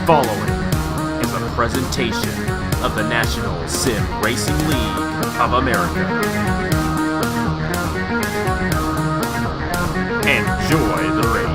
following is a presentation of the National Sim Racing League of America. Enjoy the race.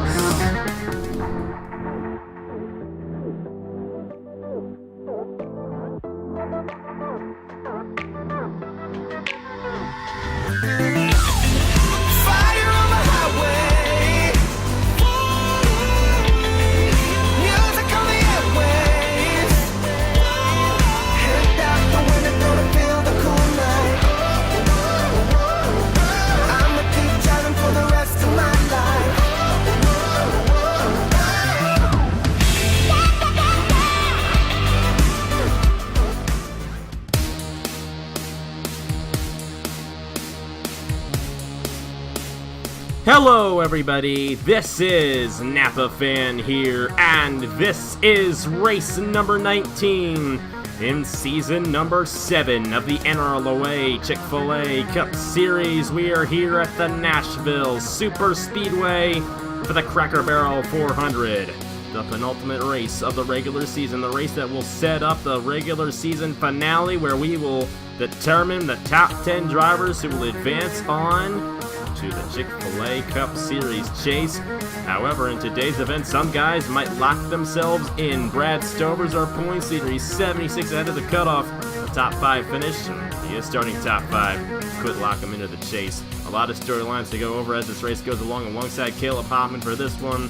Hello everybody, this is Napa Fan here, and this is race number 19 in season number 7 of the NRLOA Chick-fil-A Cup Series. We are here at the Nashville Superspeedway for the Cracker Barrel 400, the penultimate race of the regular season, the race that will set up the regular season finale where we will determine the top 10 drivers who will advance on to the Chick-fil-A Cup Series chase. However, in today's event, some guys might lock themselves in. Brad Stover's our points leader. He's 76 ahead of the cutoff. The top 5 finish, and he is starting top 5. Could lock him into the chase. A lot of storylines to go over as this race goes along alongside Caleb Hoffman for this one.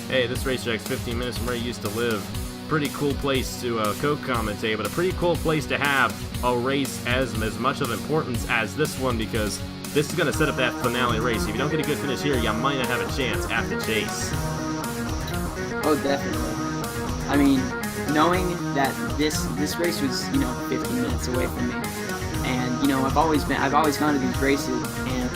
Hey, this racetrack's 15 minutes from where he used to live. Pretty cool place to co-commentate, but a pretty cool place to have a race as much of importance as this one, because this is going to set up that finale race. If you don't get a good finish here, you might not have a chance at the chase. Oh, definitely. I mean, knowing that this race was, 15 minutes away from me, and I've always gone to these races, and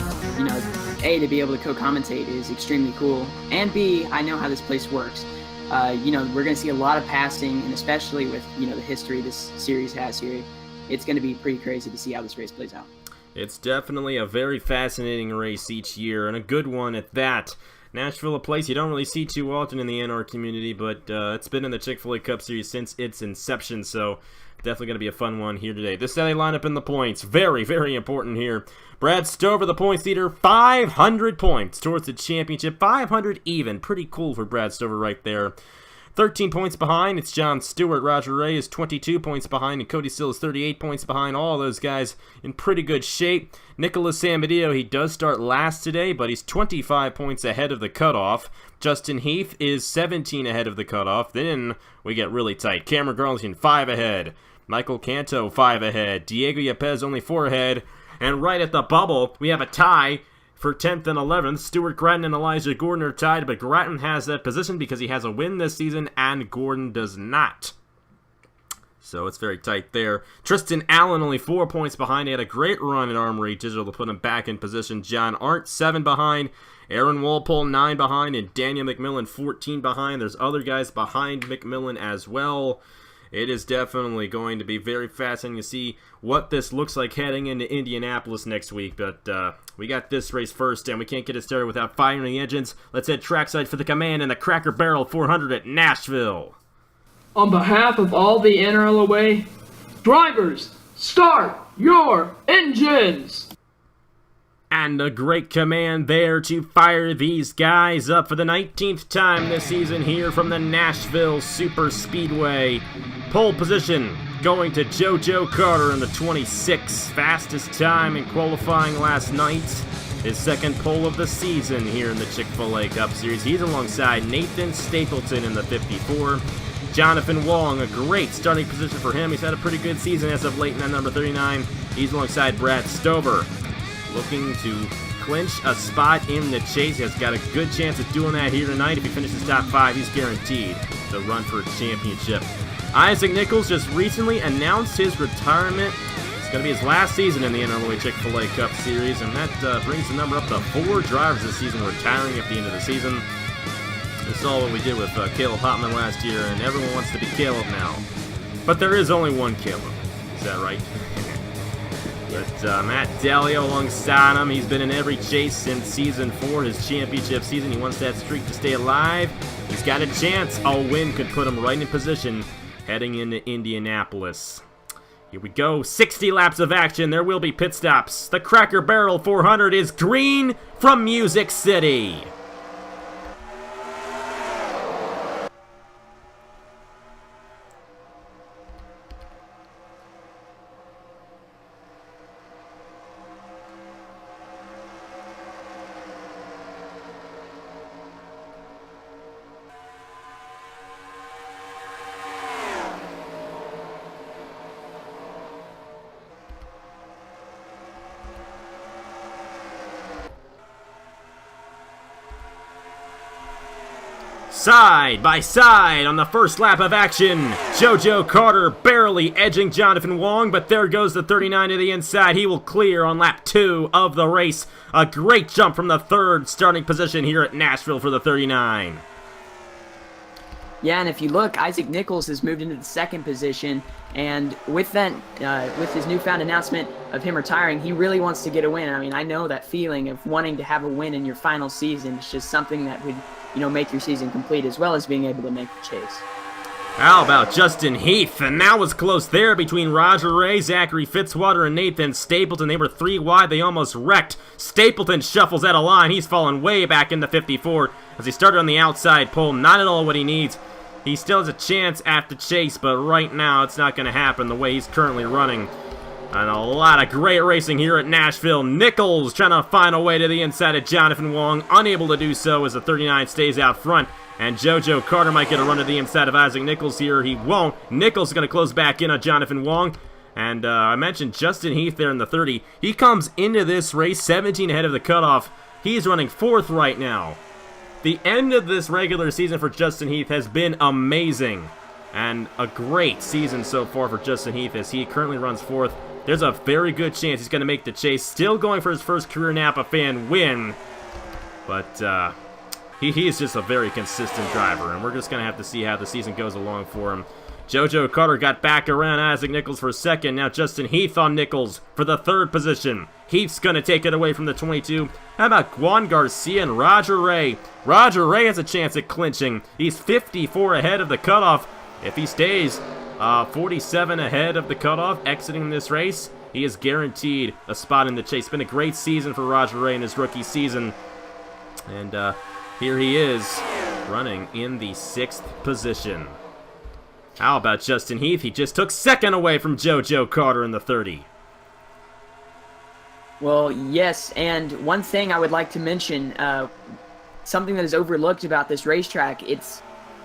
A, to be able to co-commentate is extremely cool, and B, I know how this place works. We're going to see a lot of passing, and especially with the history this series has here, it's going to be pretty crazy to see how this race plays out. It's definitely a very fascinating race each year, and a good one at that. Nashville, a place you don't really see too often in the NR community, but it's been in the Chick-fil-A Cup Series since its inception, so definitely going to be a fun one here today. This Saturday lineup in the points, very, very important here. Brad Stover, the points leader, 500 points towards the championship, 500 even. Pretty cool for Brad Stover right there. 13 points behind, it's John Stewart. Roger Ray is 22 points behind, and Cody Still is 38 points behind. All those guys in pretty good shape. Nicholas Sambadio, he does start last today, but he's 25 points ahead of the cutoff. Justin Heath is 17 ahead of the cutoff. Then we get really tight. Cameron Garlington, 5 ahead. Michael Canto, 5 ahead. Diego Yepes, only 4 ahead. And right at the bubble, we have a tie for 10th and 11th. Stuart Gratton and Elijah Gordon are tied, but Gratton has that position because he has a win this season, and Gordon does not. So it's very tight there. Tristan Allen only 4 points behind. He had a great run at Armory Digital to put him back in position. John Arndt, 7 behind. Aaron Walpole, 9 behind. And Daniel McMillan, 14 behind. There's other guys behind McMillan as well. It is definitely going to be very fascinating to see what this looks like heading into Indianapolis next week. But we got this race first, and we can't get it started without firing the engines. Let's head trackside for the Command and the Cracker Barrel 400 at Nashville. On behalf of all the NRLOA, drivers, start your engines! And a great command there to fire these guys up for the 19th time this season here from the Nashville Superspeedway. Pole position going to JoJo Carter in the 26th. Fastest time in qualifying last night. His second pole of the season here in the Chick-fil-A Cup Series. He's alongside Nathan Stapleton in the 54. Jonathan Wong, a great starting position for him. He's had a pretty good season as of late in that number 39. He's alongside Brad Stover, looking to clinch a spot in the chase. He has got a good chance of doing that here tonight. If he finishes top 5, he's guaranteed to run for a championship. Isaac Nichols just recently announced his retirement. It's going to be his last season in the NRLOA Chick-fil-A Cup Series, and that brings the number up to 4 drivers this season retiring at the end of the season. We saw what we did with Caleb Hoffman last year, and everyone wants to be Caleb now. But there is only one Caleb. Is that right? But Matt Dalio alongside him. He's been in every chase since Season 4, his championship season. He wants that streak to stay alive. He's got a chance. A win could put him right in position heading into Indianapolis. Here we go. 60 laps of action. There will be pit stops. The Cracker Barrel 400 is green from Music City. Side by side on the first lap of action. JoJo Carter barely edging Jonathan Wong, but there goes the 39 to the inside. He will clear on lap 2 of the race. A great jump from the third starting position here at Nashville for the 39. Yeah, and if you look, Isaac Nichols has moved into the second position, and with that, with his newfound announcement of him retiring, he really wants to get a win. I mean, I know that feeling of wanting to have a win in your final season. It's just something that would, make your season complete, as well as being able to make the chase. How about Justin Heath? And that was close there between Roger Ray, Zachary Fitzwater, and Nathan Stapleton. They were 3 wide. They almost wrecked. Stapleton shuffles out of line. He's fallen way back into 54 as he started on the outside pole. Not at all what he needs. He still has a chance at the chase, but right now it's not going to happen the way he's currently running. And a lot of great racing here at Nashville. Nichols trying to find a way to the inside of Jonathan Wong. Unable to do so as the 39 stays out front. And JoJo Carter might get a run to the inside of Isaac Nichols here. He won't. Nichols is going to close back in on Jonathan Wong. And I mentioned Justin Heath there in the 30. He comes into this race 17 ahead of the cutoff. He's running 4th right now. The end of this regular season for Justin Heath has been amazing. And a great season so far for Justin Heath as he currently runs 4th. There's a very good chance he's going to make the chase. Still going for his first career Napa fan win. But he is just a very consistent driver. And we're just going to have to see how the season goes along for him. JoJo Carter got back around Isaac Nichols for 2nd. Now Justin Heath on Nichols for the 3rd position. Heath's going to take it away from the 22. How about Juan Garcia and Roger Ray? Roger Ray has a chance at clinching. He's 54 ahead of the cutoff. If he stays 47 ahead of the cutoff exiting this race, he is guaranteed a spot in the chase. It's been a great season for Roger Ray in his rookie season. And here he is running in the 6th position. How about Justin Heath? He just took 2nd away from JoJo Carter in the 30. Well, yes, and one thing I would like to mention, something that is overlooked about this racetrack, it's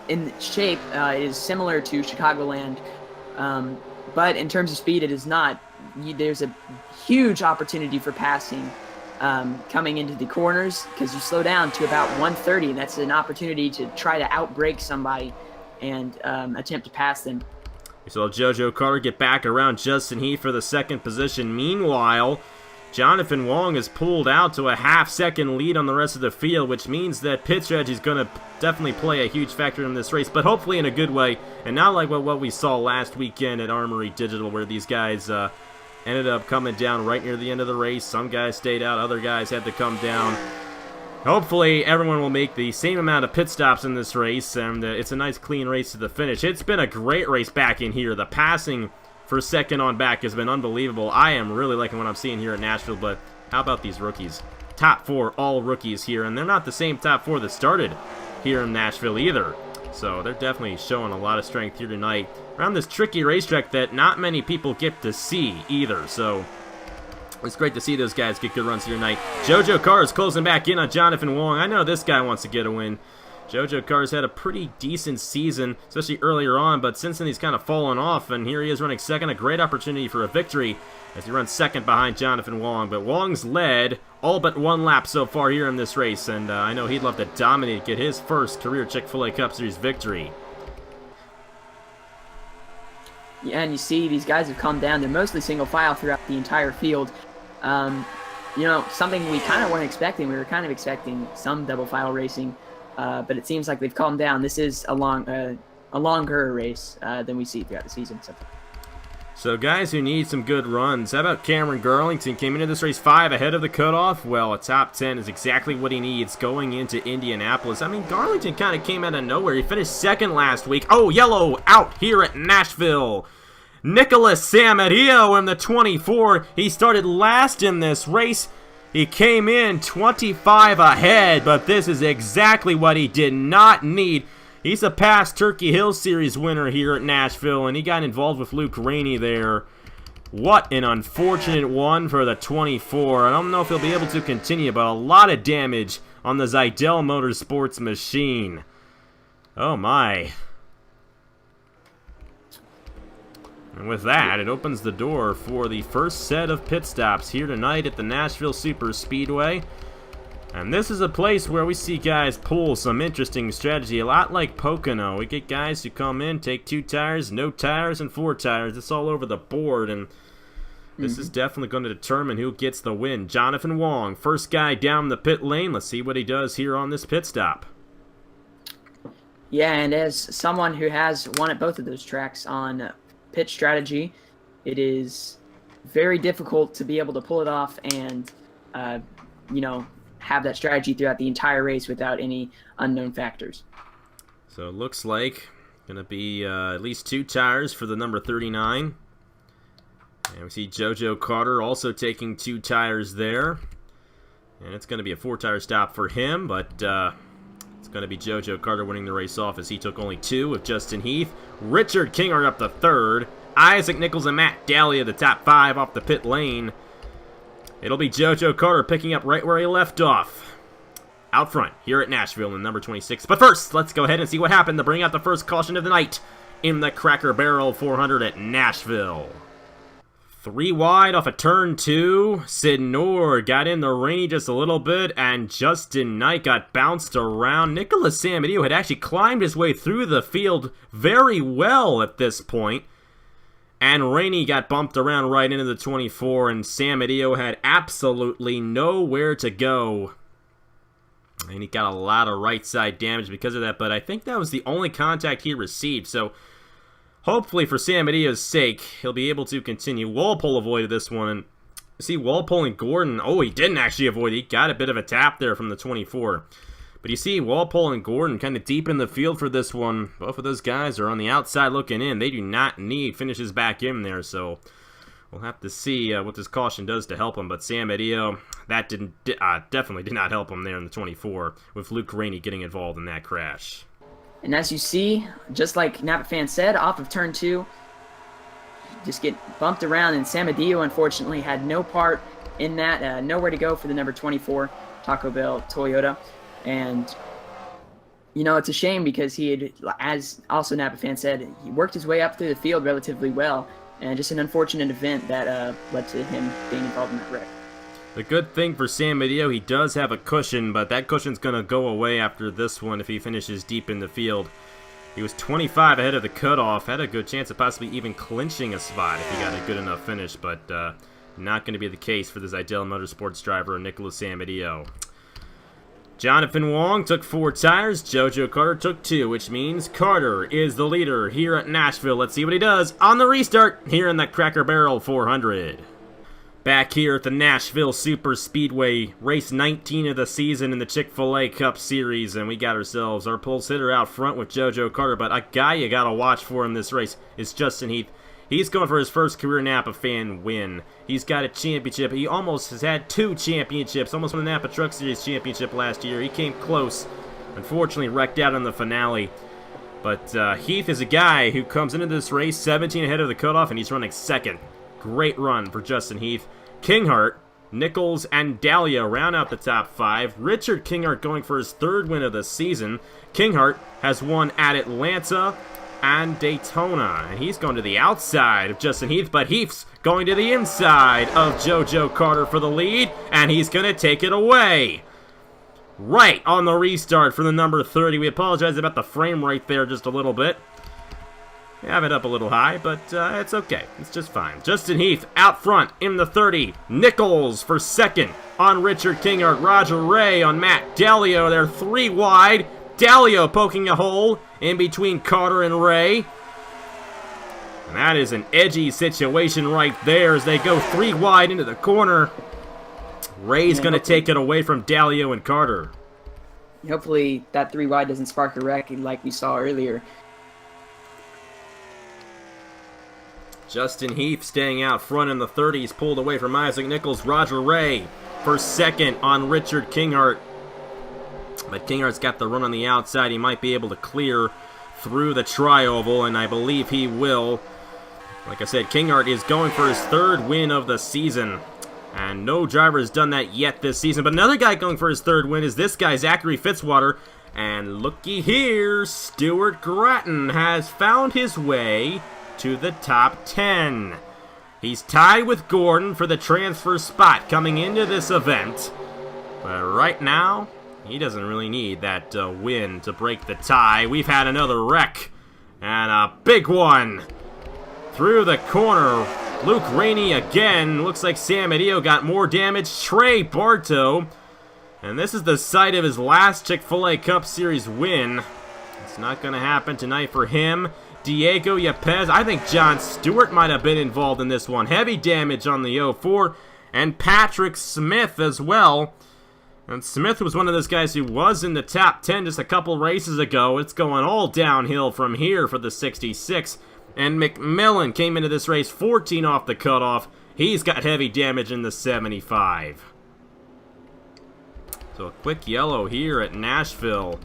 in shape, it is similar to Chicagoland, but in terms of speed, it is not. There's a huge opportunity for passing coming into the corners, because you slow down to about 130, and that's an opportunity to try to outbrake somebody and attempt to pass them. We saw JoJo Carter get back around Justin Heath for the 2nd position. Meanwhile, Jonathan Wong is pulled out to a half-second lead on the rest of the field, which means that pit strategy is going to definitely play a huge factor in this race, but hopefully in a good way, and not like what we saw last weekend at Armory Digital, where these guys ended up coming down right near the end of the race. Some guys stayed out, other guys had to come down. Hopefully everyone will make the same amount of pit stops in this race, and it's a nice clean race to the finish. It's been a great race back in here. The passing for 2nd on back has been unbelievable. I am really liking what I'm seeing here at Nashville, but how about these rookies? Top 4 all rookies here, and they're not the same top 4 that started here in Nashville either. So they're definitely showing a lot of strength here tonight around this tricky racetrack that not many people get to see either. So it's great to see those guys get good runs here tonight. JoJo Carter is closing back in on Jonathan Wong. I know this guy wants to get a win. JoJo Carter's had a pretty decent season, especially earlier on, but since then he's kind of fallen off, and here he is running 2nd. A great opportunity for a victory as he runs 2nd behind Jonathan Wong. But Wong's led all but 1 lap so far here in this race, and I know he'd love to dominate, get his first career Chick-fil-A Cup Series victory. Yeah, and you see these guys have come down. They're mostly single file throughout the entire field. Something we kind of weren't expecting. We were kind of expecting some double file racing, but it seems like they've calmed down. This is a longer race than we see throughout the season. So. So guys who need some good runs, how about Cameron Garlington? Came into this race 5 ahead of the cutoff. Well, a top 10 is exactly what he needs going into Indianapolis. I mean, Garlington kind of came out of nowhere. He finished 2nd last week. Oh, yellow out here at Nashville. Nicholas Samadio in the 24. He started last in this race. He came in 25 ahead, but this is exactly what he did not need. He's a past Turkey Hill Series winner here at Nashville, and he got involved with Luke Rainey there. What an unfortunate one for the 24. I don't know if he'll be able to continue, but a lot of damage on the Zidell Motorsports machine. Oh my. And with that, it opens the door for the first set of pit stops here tonight at the Nashville Superspeedway. And this is a place where we see guys pull some interesting strategy, a lot like Pocono. We get guys who come in, take 2 tires, no tires, and 4 tires. It's all over the board, and this is definitely going to determine who gets the win. Jonathan Wong, first guy down the pit lane. Let's see what he does here on this pit stop. Yeah, and as someone who has won at both of those tracks on pit strategy, it is very difficult to be able to pull it off and, you know, have that strategy throughout the entire race without any unknown factors. So it looks like going to be at least 2 tires for the number 39. And we see JoJo Carter also taking 2 tires there. And it's going to be a 4-tire stop for him, but it's going to be JoJo Carter winning the race off as he took only 2 with Justin Heath. Richard Kingart up the 3rd. Isaac Nichols and Matt Dahlia the top 5 off the pit lane. It'll be JoJo Carter picking up right where he left off. Out front, here at Nashville in number 26. But first, let's go ahead and see what happened to bring out the first caution of the night in the Cracker Barrel 400 at Nashville. 3 wide off of turn 2. Sid Noor got in the rain just a little bit, and Justin Knight got bounced around. Nicholas Samadio had actually climbed his way through the field very well at this point. And Rainey got bumped around right into the 24, and Samadio had absolutely nowhere to go. And he got a lot of right side damage because of that, but I think that was the only contact he received. So hopefully for Samadio's sake, he'll be able to continue. Walpole avoided this one, and see Walpole and Gordon, oh, he didn't actually avoid it. He got a bit of a tap there from the 24. But you see Walpole and Gordon kind of deep in the field for this one. Both of those guys are on the outside looking in. They do not need finishes back in there, so we'll have to see what this caution does to help him. But Samadio, that definitely did not help him there in the 24, with Luke Rainey getting involved in that crash. And as you see, just like Napa fan said, off of turn 2, just get bumped around, and Samadio unfortunately had no part in that, nowhere to go for the number 24 Taco Bell Toyota. And, you know, it's a shame because he had, as also Napa fan said, he worked his way up through the field relatively well, and just an unfortunate event that led to him being involved in that wreck. The good thing for Samadio, he does have a cushion, but that cushion's going to go away after this one if he finishes deep in the field. He was 25 ahead of the cutoff, had a good chance of possibly even clinching a spot if he got a good enough finish, but not going to be the case for the Zidell Motorsports driver, Nicholas Samadio. Jonathan Wong took 4 tires, JoJo Carter took 2, which means Carter is the leader here at Nashville. Let's see what he does on the restart here in the Cracker Barrel 400. Back here at the Nashville Superspeedway, race 19 of the season in the Chick-fil-A Cup Series, and we got ourselves our pulse hitter out front with JoJo Carter, but a guy you gotta watch for in this race is Justin Heath. He's going for his first career Napa fan win. He's got a championship. He almost has had 2 championships. Almost won the Napa Truck Series championship last year. He came close. Unfortunately, wrecked out in the finale. But Heath is a guy who comes into this race 17 ahead of the cutoff, and he's running 2nd. Great run for Justin Heath. Kinghart, Nichols, and Dahlia round out the top 5. Richard Kinghart going for his 3rd win of the season. Kinghart has won at Atlanta and Daytona, and he's going to the outside of Justin Heath, but Heath's going to the inside of JoJo Carter for the lead, and he's going to take it away. Right on the restart for the number 30. We apologize about the frame rate there just a little bit. We have it up a little high, but it's okay. It's just fine. Justin Heath out front in the 30. Nichols for 2nd on Richard Kinghart. Roger Ray on Matt Dahlia. They're 3 wide. Dahlia poking a hole in between Carter and Ray. And that is an edgy situation right there as they go 3 wide into the corner. Ray's going to take it away from Dalio and Carter. Hopefully that 3 wide doesn't spark a wreck like we saw earlier. Justin Heath staying out front in the 30s, pulled away from Isaac Nichols. Roger Ray for second on Richard Kinghart. But Kinghart's got the run on the outside. He might be able to clear through the tri-oval, and I believe he will. Like I said, Kinghart is going for his 3rd win of the season. And no driver has done that yet this season. But another guy going for his 3rd win is this guy, Zachary Fitzwater. And looky here, Stuart Grattan has found his way to the top 10. He's tied with Gordon for the transfer spot coming into this event. But right now, he doesn't really need that win to break the tie. We've had another wreck. And a big one. Through the corner. Luke Rainey again. Looks like Sam Adio got more damage. Trey Bartow. And this is the site of his last Chick-fil-A Cup Series win. It's not going to happen tonight for him. Diego Yepez. I think John Stewart might have been involved in this one. Heavy damage on the 04. And Patrick Smith as well. And Smith was one of those guys who was in the top 10 just a couple races ago. It's going all downhill from here for the 66. And McMillan came into this race 14 off the cutoff. He's got heavy damage in the 75. So a quick yellow here at Nashville.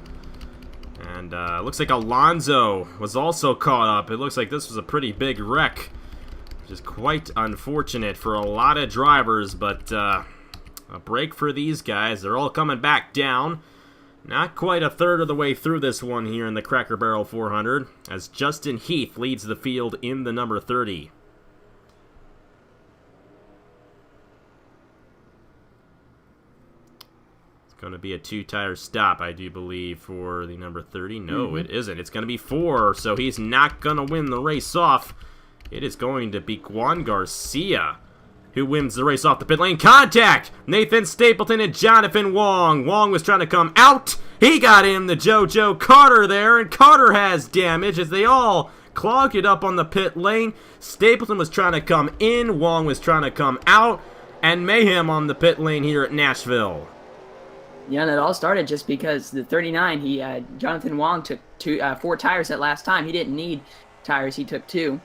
And looks like Alonso was also caught up. It looks like this was a pretty big wreck, which is quite unfortunate for a lot of drivers, but a break for these guys. They're all coming back down. Not quite a third of the way through this one here in the Cracker Barrel 400, as Justin Heath leads the field in the number 30. Going to be a 2-tire stop, I do believe, for the number 30. No, it isn't. It's going to be 4, so he's not going to win the race off. It is going to be Juan Garcia who wins the race off the pit lane. Contact! Nathan Stapleton and Jonathan Wong. Wong was trying to come out. He got in the JoJo Carter there, and Carter has damage as they all clogged it up on the pit lane. Stapleton was trying to come in. Wong was trying to come out. And mayhem on the pit lane here at Nashville. Yeah, and it all started just because the 39, Jonathan Wong took 4 tires that last time. He didn't need tires, he took 2.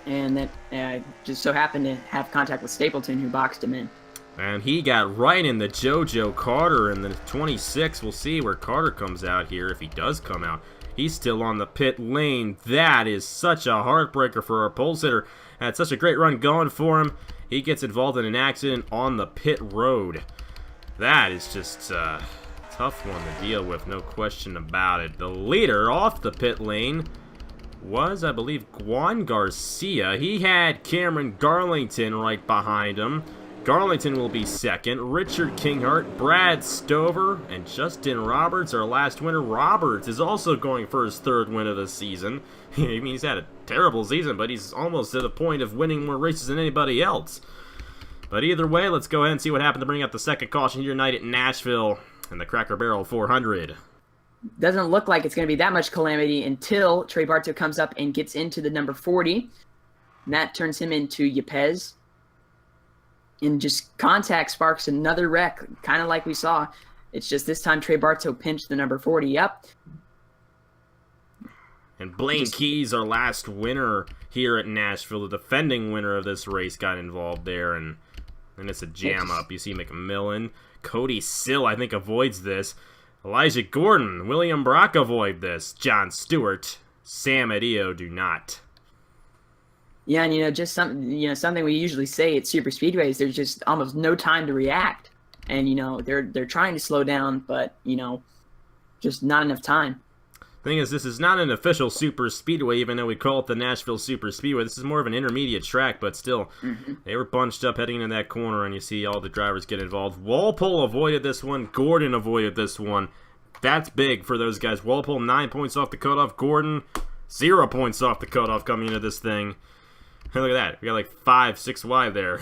And that just so happened to have contact with Stapleton, who boxed him in. And he got right in the JoJo Carter in the 26. We'll see where Carter comes out here, if he does come out. He's still on the pit lane. That is such a heartbreaker for our pole sitter. Had such a great run going for him. He gets involved in an accident on the pit road. That is just a tough one to deal with, no question about it. The leader off the pit lane was, I believe, Juan Garcia. He had Cameron Garlington right behind him. Garlington will be second. Richard Kinghart, Brad Stover, and Justin Roberts, our last winner. Roberts is also going for his 3rd win of the season. I mean, he's had a terrible season, but he's almost to the point of winning more races than anybody else. But either way, let's go ahead and see what happened to bring up the second caution here tonight at Nashville in the Cracker Barrel 400. Doesn't look like it's going to be that much calamity until Trey Bartow comes up and gets into the number 40. And that turns him into Yepez. And just contact sparks another wreck, kind of like we saw. It's just this time Trey Bartow pinched the number 40 up. And Blaine Keys, our last winner here at Nashville, the defending winner of this race, got involved there, and it's a jam up. You see McMillan, Cody Sill, I think, avoids this. Elijah Gordon, William Brock avoid this. John Stewart, Sam Adio do not. Yeah, and just something we usually say at super speedways, there's just almost no time to react, and they're trying to slow down, but just not enough time. Thing is, this is not an official super speedway, even though we call it the Nashville Superspeedway. This is more of an intermediate track, but still, they were bunched up heading into that corner, and you see all the drivers get involved. Walpole avoided this one. Gordon avoided this one. That's big for those guys. Walpole, 9 points off the cutoff. Gordon, 0 points off the cutoff coming into this thing. Hey, look at that. We got like 5, 6 wide there.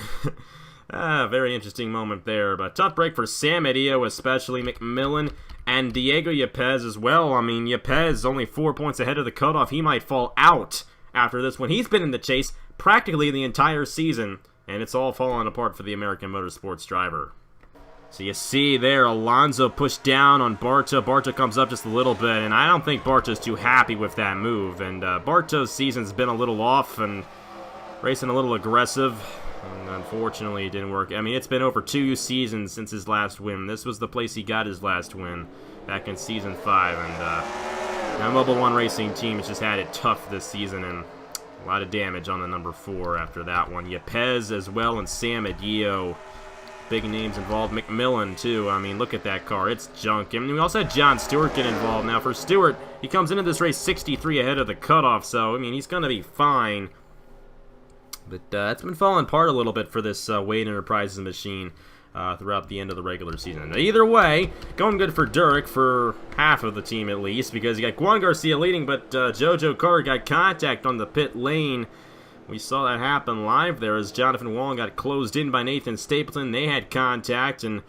Very interesting moment there. But tough break for Sam Adio, especially McMillan. And Diego Yepez as well. I mean, Yepez only 4 points ahead of the cutoff. He might fall out after this one. He's been in the chase practically the entire season, and it's all fallen apart for the American Motorsports driver. So you see there, Alonso pushed down on Barta. Barta comes up just a little bit, and I don't think Barta's too happy with that move. And Barta's season's been a little off and racing a little aggressive. And unfortunately, it didn't work. I mean, it's been over 2 seasons since his last win. This was the place he got his last win back in Season 5. And the Mobil 1 Racing team has just had it tough this season, and a lot of damage on the number 4 after that one. Yepes as well, and Sam Adio. Big names involved. McMillan, too. I mean, look at that car. It's junk. I mean, we also had John Stewart get involved. Now, for Stewart, he comes into this race 63 ahead of the cutoff, so, I mean, he's going to be fine. But it's been falling apart a little bit for this Wade Enterprises machine throughout the end of the regular season. Either way, going good for Durek for half of the team at least, because you got Juan Garcia leading, but Jojo Carter got contact on the pit lane. We saw that happen live there as Jonathan Wong got closed in by Nathan Stapleton. They had contact, and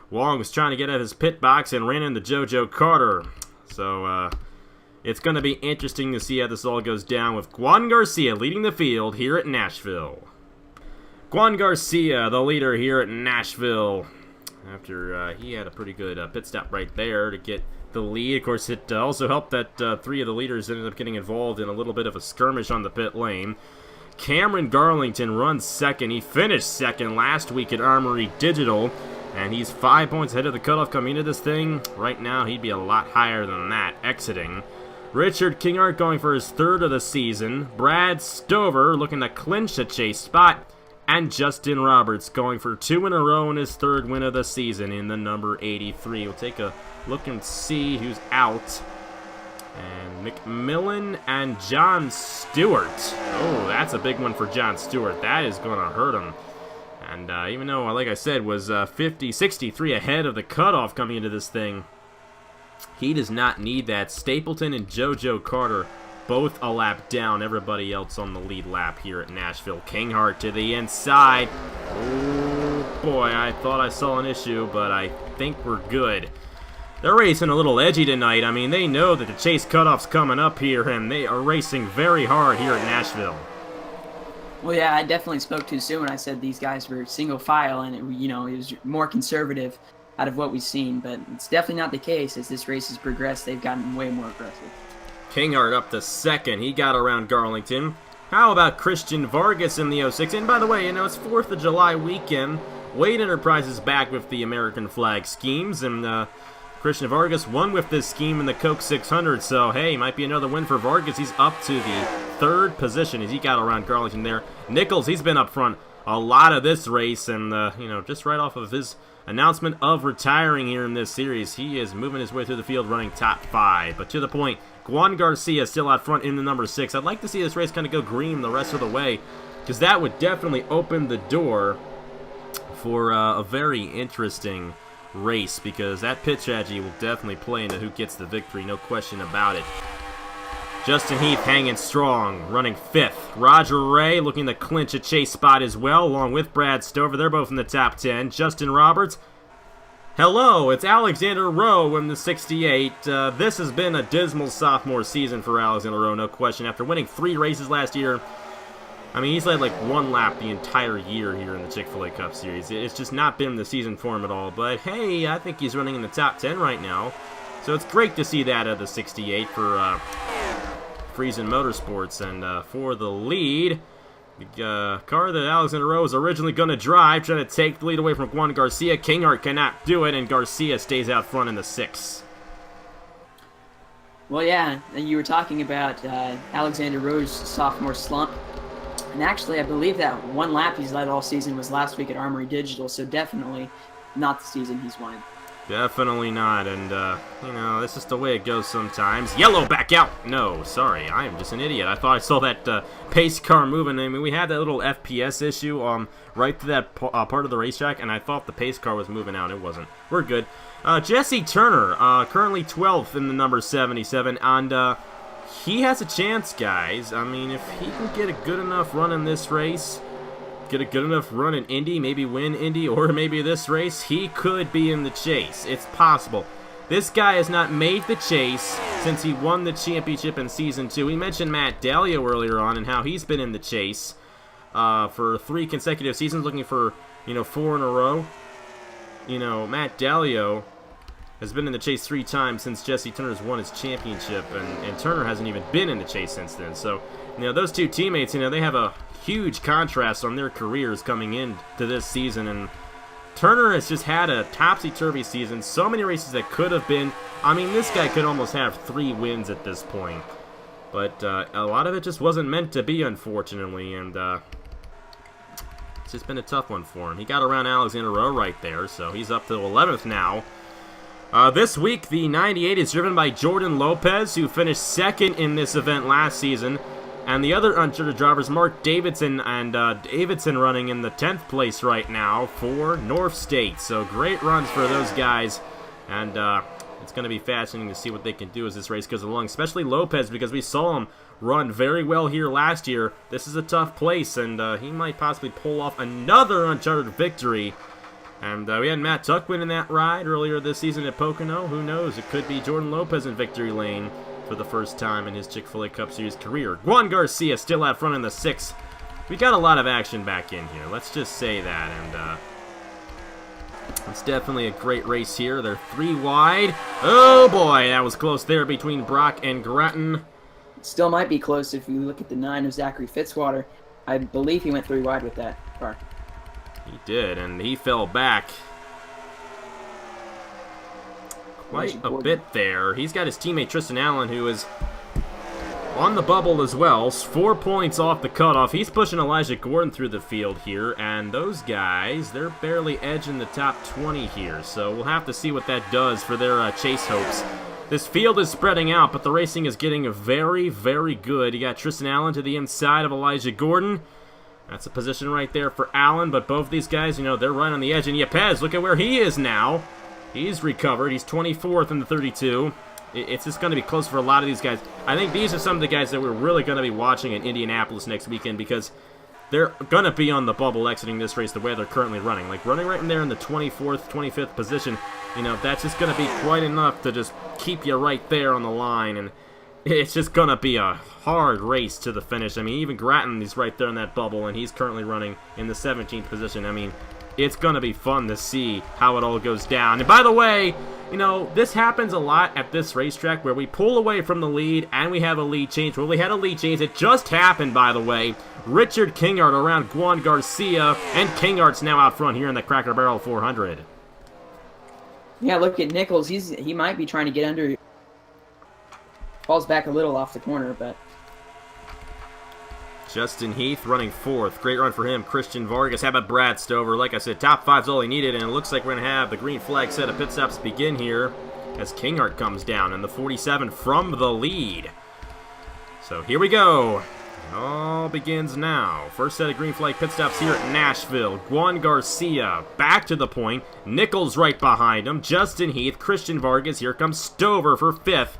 Wong was trying to get out of his pit box and ran into Jojo Carter. So, it's going to be interesting to see how this all goes down with Juan Garcia leading the field here at Nashville. Juan Garcia, the leader here at Nashville, after he had a pretty good pit stop right there to get the lead. Of course, it also helped that 3 of the leaders ended up getting involved in a little bit of a skirmish on the pit lane. Cameron Garlington runs second. He finished second last week at Armory Digital, and he's 5 points ahead of the cutoff coming into this thing. Right now, he'd be a lot higher than that exiting. Richard Kingart going for his 3rd of the season. Brad Stover looking to clinch a chase spot. And Justin Roberts going for 2 in a row in his 3rd win of the season in the number 83. We'll take a look and see who's out. And McMillan and John Stewart. Oh, that's a big one for John Stewart. That is going to hurt him. And even though, like I said, was 63 ahead of the cutoff coming into this thing, he does not need that. Stapleton and Jojo Carter both a lap down. Everybody else on the lead lap here at Nashville. Kinghart to the inside. Oh, boy, I thought I saw an issue, but I think we're good. They're racing a little edgy tonight. I mean, they know that the chase cutoff's coming up here, and they are racing very hard here at Nashville. Well, yeah, I definitely spoke too soon when I said these guys were single file, and it was more conservative out of what we've seen, but it's definitely not the case. As this race has progressed, they've gotten way more aggressive. Kinghart up to second. He got around Garlington. How about Christian Vargas in the 06? And by the way, it's 4th of July weekend. Wade Enterprises back with the American flag schemes, and Christian Vargas won with this scheme in the Coke 600, so hey, might be another win for Vargas. He's up to the 3rd position as he got around Garlington there. Nichols, he's been up front a lot of this race, and just right off of his announcement of retiring here in this series, he is moving his way through the field running top 5. But to the point, Juan Garcia still out front in the number 6. I'd like to see this race kind of go green the rest of the way, because that would definitely open the door for a very interesting race, because that pit strategy will definitely play into who gets the victory, no question about it. Justin Heath hanging strong, running 5th. Roger Ray looking to clinch a chase spot as well, along with Brad Stover. They're both in the top 10. Justin Roberts. Hello, it's Alexander Rowe in the 68. This has been a dismal sophomore season for Alexander Rowe, no question. After winning 3 races last year, I mean, he's led like 1 lap the entire year here in the Chick-fil-A Cup Series. It's just not been the season for him at all. But hey, I think he's running in the top 10 right now. So it's great to see that at the 68 for Friesen Motorsports. And for the lead, the car that Alexander Rowe was originally going to drive, trying to take the lead away from Juan Garcia. Kinghart cannot do it, and Garcia stays out front in the 6. Well, yeah, you were talking about Alexander Rowe's sophomore slump. And actually, I believe that 1 lap he's led all season was last week at Armory Digital, so definitely not the season he's wanted. Definitely not, and, that's just the way it goes sometimes. Yellow, back out! No, sorry, I am just an idiot. I thought I saw that pace car moving. I mean, we had that little FPS issue right through that part of the racetrack, and I thought the pace car was moving out. It wasn't. We're good. Jesse Turner, currently 12th in the number 77, and he has a chance, guys. I mean, if he can get a good enough run in this race, get a good enough run in Indy, maybe win Indy, or maybe this race, he could be in the chase. It's possible. This guy has not made the chase since he won the championship in Season 2. We mentioned Matt Dalio earlier on and how he's been in the chase for 3 consecutive seasons, looking for, 4 in a row. Matt Dalio has been in the chase 3 times since Jesse Turner's won his championship, and Turner hasn't even been in the chase since then. So, those two teammates, they have a huge contrast on their careers coming into this season, and Turner has just had a topsy-turvy season. So many races that could have been. I mean, this guy could almost have 3 wins at this point. But a lot of it just wasn't meant to be, unfortunately, and it's just been a tough one for him. He got around Alexander Rowe right there, so he's up to 11th now. This week, the 98 is driven by Jordan Lopez, who finished 2nd in this event last season. And the other uncharted drivers, Mark Davidson, and Davidson running in the 10th place right now for North State. So great runs for those guys. And it's going to be fascinating to see what they can do as this race goes along, especially Lopez, because we saw him run very well here last year. This is a tough place, and he might possibly pull off another uncharted victory. And we had Matt Tuck winning that ride earlier this season at Pocono. Who knows? It could be Jordan Lopez in victory lane for the first time in his Chick-fil-A Cup Series career. Juan Garcia still out front in the 6th. We got a lot of action back in here. Let's just say that. And it's definitely a great race here. They're 3 wide. Oh boy, that was close there between Brock and Grattan. Still might be close if you look at the 9 of Zachary Fitzwater. I believe he went 3 wide with that car. He did, and he fell back quite a bit there. He's got his teammate Tristan Allen, who is on the bubble as well. 4 points off the cutoff. He's pushing Elijah Gordon through the field here, and those guys, they're barely edging the top 20 here. So we'll have to see what that does for their chase hopes. This field is spreading out, but the racing is getting very, very good. You got Tristan Allen to the inside of Elijah Gordon. That's a position right there for Allen, but both these guys, they're right on the edge. And Yepez, look at where he is now. He's recovered. He's 24th in the 32. It's just going to be close for a lot of these guys. I think these are some of the guys that we're really going to be watching in Indianapolis next weekend, because they're going to be on the bubble exiting this race the way they're currently running. Like running right in there in the 24th, 25th position, that's just going to be quite enough to just keep you right there on the line. And it's just going to be a hard race to the finish. I mean, even Grattan is right there in that bubble, and he's currently running in the 17th position. I mean, it's going to be fun to see how it all goes down. And by the way, this happens a lot at this racetrack where we pull away from the lead and we have a lead change. Well, we had a lead change. It just happened, by the way. Richard Kingard around Juan Garcia, and Kingard's now out front here in the Cracker Barrel 400. Yeah, look at Nichols. He might be trying to get under. Falls back a little off the corner, but Justin Heath running 4th. Great run for him. Christian Vargas. How about Brad Stover? Like I said, top 5's all he needed, and it looks like we're going to have the green flag set of pit stops begin here as Kinghart comes down in the 47 from the lead. So here we go. It all begins now. First set of green flag pit stops here at Nashville. Juan Garcia back to the point. Nichols right behind him. Justin Heath. Christian Vargas. Here comes Stover for 5th.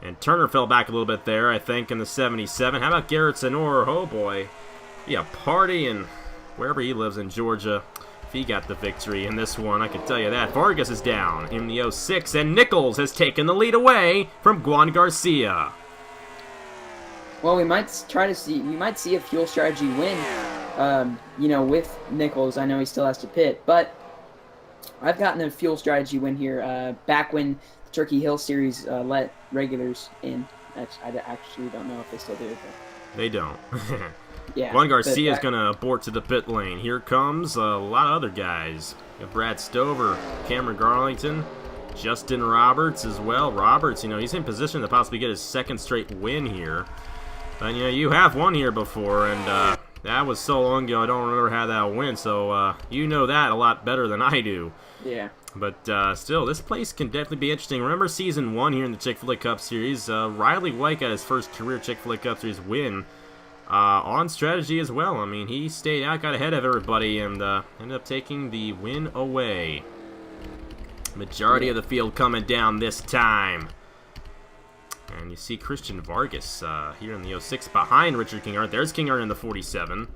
And Turner fell back a little bit there, I think, in the 77. How about Garrett Sonor? Oh, boy. Be a party in wherever he lives in Georgia if he got the victory in this one, I can tell you that. Vargas is down in the 06, and Nichols has taken the lead away from Juan Garcia. Well, we might see a fuel strategy win, with Nichols. I know he still has to pit, but I've gotten a fuel strategy win here back when Turkey Hill Series let regulars in. I actually don't know if they still do it. They don't. Yeah. Juan Garcia is going to abort to the pit lane. Here comes a lot of other guys. You have Brad Stover, Cameron Garlington, Justin Roberts as well. Roberts, he's in position to possibly get his 2nd straight win here. And, you have won here before, and that was so long ago I don't remember how that went, so you know that a lot better than I do. Yeah. But still, this place can definitely be interesting. Remember Season 1 here in the Chick-fil-A Cup Series? Riley White got his first career Chick-fil-A Cup Series win on strategy as well. I mean, he stayed out, got ahead of everybody, and ended up taking the win away. Majority of the field coming down this time. And you see Christian Vargas here in the 06 behind Richard Kingard. There's Kingard in the 47.